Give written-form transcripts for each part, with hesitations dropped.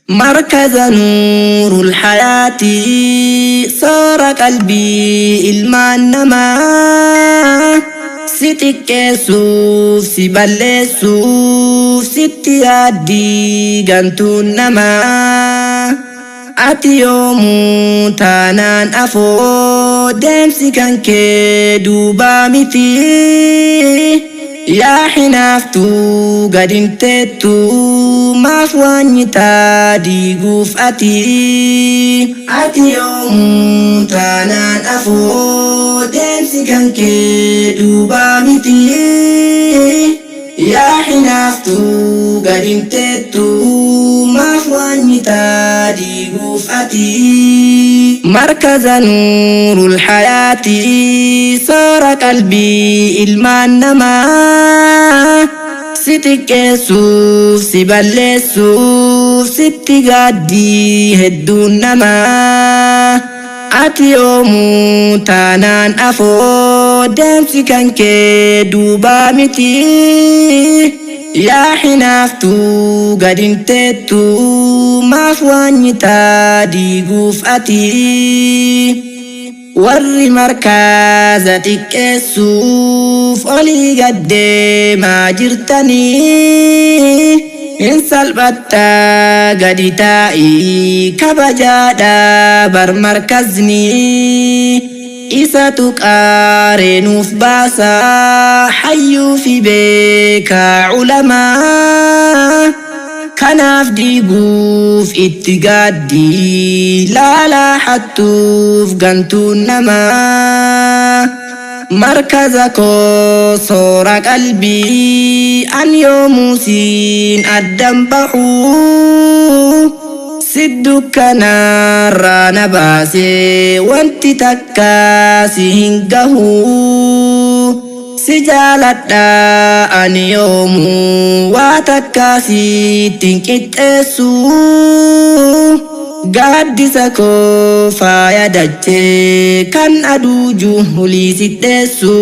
مركز نور الحياة صار قلبي المعنما ستك سوف سبل سوف ستيادي قنتون نما أتي يوم تانان أفو دمسي كان كدو بامتي يا حنافتو قد انتتو ما فواني تادي قوف أتي يوم تانان أفو دمسي كان كدو بامتي يا حنافتو قد انتتو ما فواني تادي قوف أتي مركز نور الحياة صار قلبي المعنما ستك سوف سبل سوف ستي قدي هدون نما أتي يوم تانان أفو دمسي كان كدو بامتي يا حنافتو قد انتتو ما فواني تادي قوف أتي ورّي مركزتك السوف أولي قد ما جرتني إن سلبتا قد تائي كبجادا بر مركزني إساتك آرينوف باسا حيو في بيكا علماء كناف ديقوف اتقادي لا حتوف قنتون نما مركزكو صور قلبي أن يوموسين الدنبحو سدك نار نباسي وانت تكاسي هنقهو سجالت أن يوم واتكاسي تنكت اسو قادسكو فايدتي كان أدوجه لي ستسو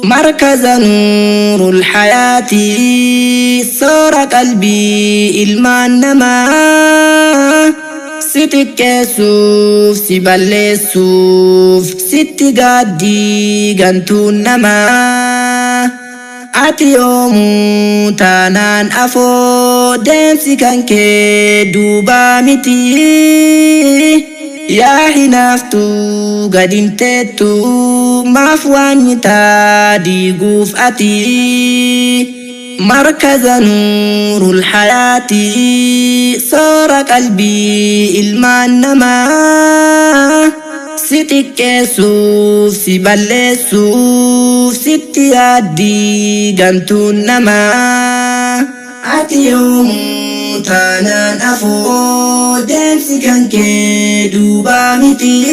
مركز نور الحياة صار قلبي المعنما ستك سوف سبل سوف ستي قدي قنتون نما أتي يوم تانان أفو دمسي كان كدو بامتي يا حنافتو قد انتتو ما فواني تادي قوف أتي مركز نور الحياة صار قلبي المعنما ستك سوف سبل سوف ستي أدي قنتون نما أتي يوم تانان أفو دمسي كان كدو بامتي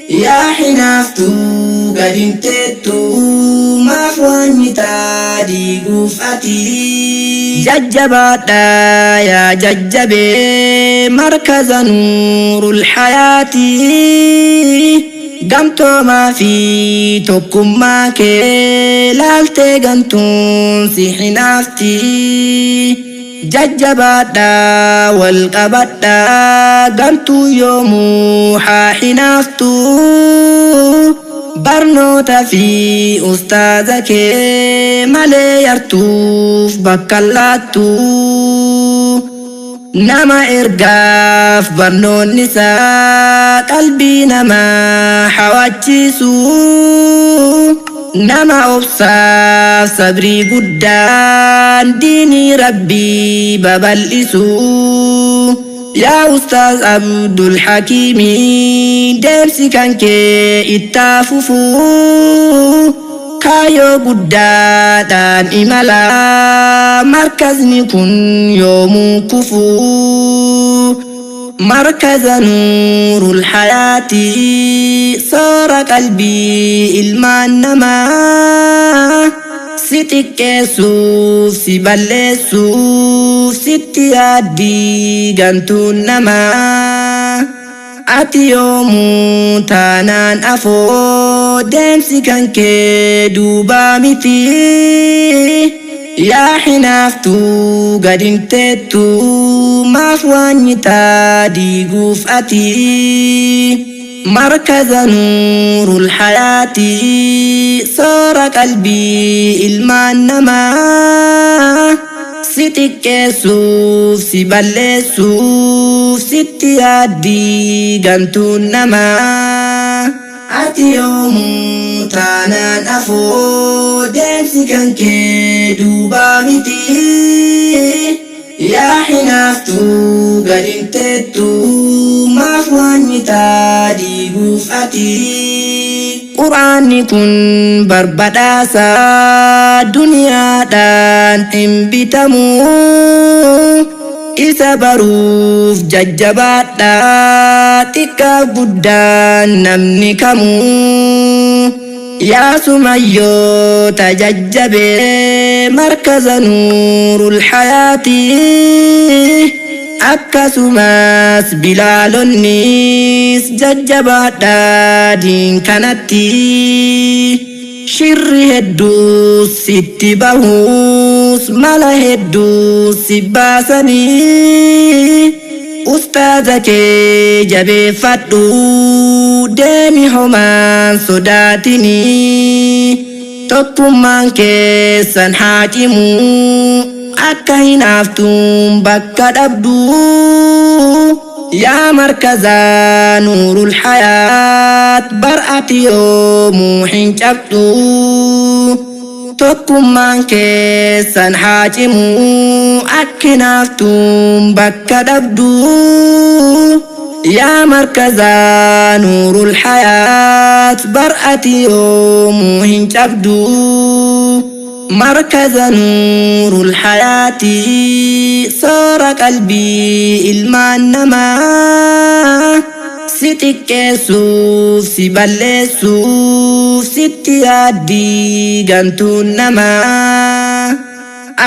يا حنافتو قد انتتو ما فواني تادي قوف أتي ججباتا يا ججبي مركز نور الحياة قمتو ما في توكم ما كلالتي قنتون سيحي نافتي ججباتا والقبتا قمتو يومو حاحي نافتو برنوتا في أستاذك مالي يرتوف بكالاتو نما إرقاف برنون نساء قلبي نما حواجسو نما أبصاف صبري قدان ديني ربي ببلسو يا أستاذ عبد الحكيم دمسي كان كي اتاففو كايو قدادان إمالا مركزني كن يوم كفو مركز نور الحياة صار قلبي المعنما ستك سوف سبل سوف ستي أدي قنتون نما أتي يوم تانان أفو دمسي كان كدو بامتي yaa hinaaftu gadinteettu maaf waanyitaa diiguuf ati markaza nuurul hayaatii soora qalbii ilmaan namaa si xiqqeessuuf si balleessuuf sitti yaaddii gantuun namaa ati yoomuu taanaan afoo deemsi kan kee duubaa miti yaa hinaaftu gadinteettu maaf waanyitaa diiguuf ati quraanni kun barbadhaasa duniyaadhaan hin bitamu isa baruuf jajjabaadha xiqqaa guddaan namni kamuu yaa sumayyoo tajajjabee markaza nuurul hayaatii akkasumas bilaalonnis jajjabaadha diin kanatti shirri hedduus sitti bahuus mala hedduus si baasanii ustaaza kee jabeeffadhu deemi homaan sodaatinii tokkummaan keessan haa cimu akka hinaaftuun bakka dhabdu yaa markazaa nuurul hayaat bar'ati yoomuu hin cabdu tokkummaan keessan haa cimu akka hinaaftuun bakka dhabdu yaa markazaa nuurul hayaat bar'ati yoomuu hin cabdu markaza nuurul hayaatii soora qalbii ilmaan namaa si xiqqeessuuf si balleessuuf sitti yaaddii gantuun namaa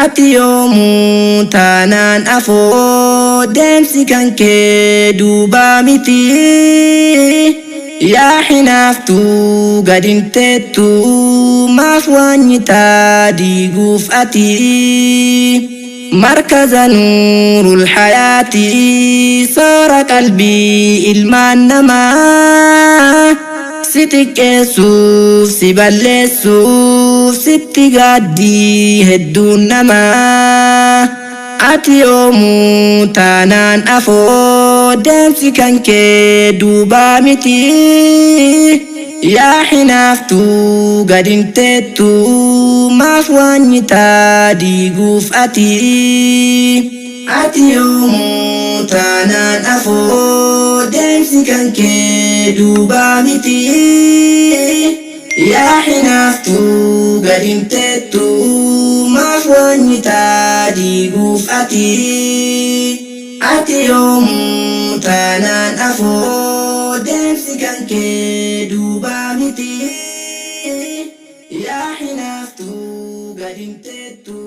ati yoomuu taanaan afoo deemsi kan kee duubaa miti yaa hinaaftu gadinteettu maaf waanyitaa diiguuf ati markaza nuurul hayaatii soora qalbii ilmaan namaa si xiqqeessuuf si balleessuuf sitti gaaddii hedduun namaa ati yoomuu taanaan afoo deemsi kan kee duubaa miti yaa hinaaftu gadinteettu maaf waanyitaa diiguuf ati yoomuu taanaan afoo deemsi kan kee duubaa miti yaa hinaaftu gadinteettu maaf waanyitaa diiguuf ati yoomuu taanaan afoo deemsi kan kee duubaa miti yaa hinaaftu gadinteettu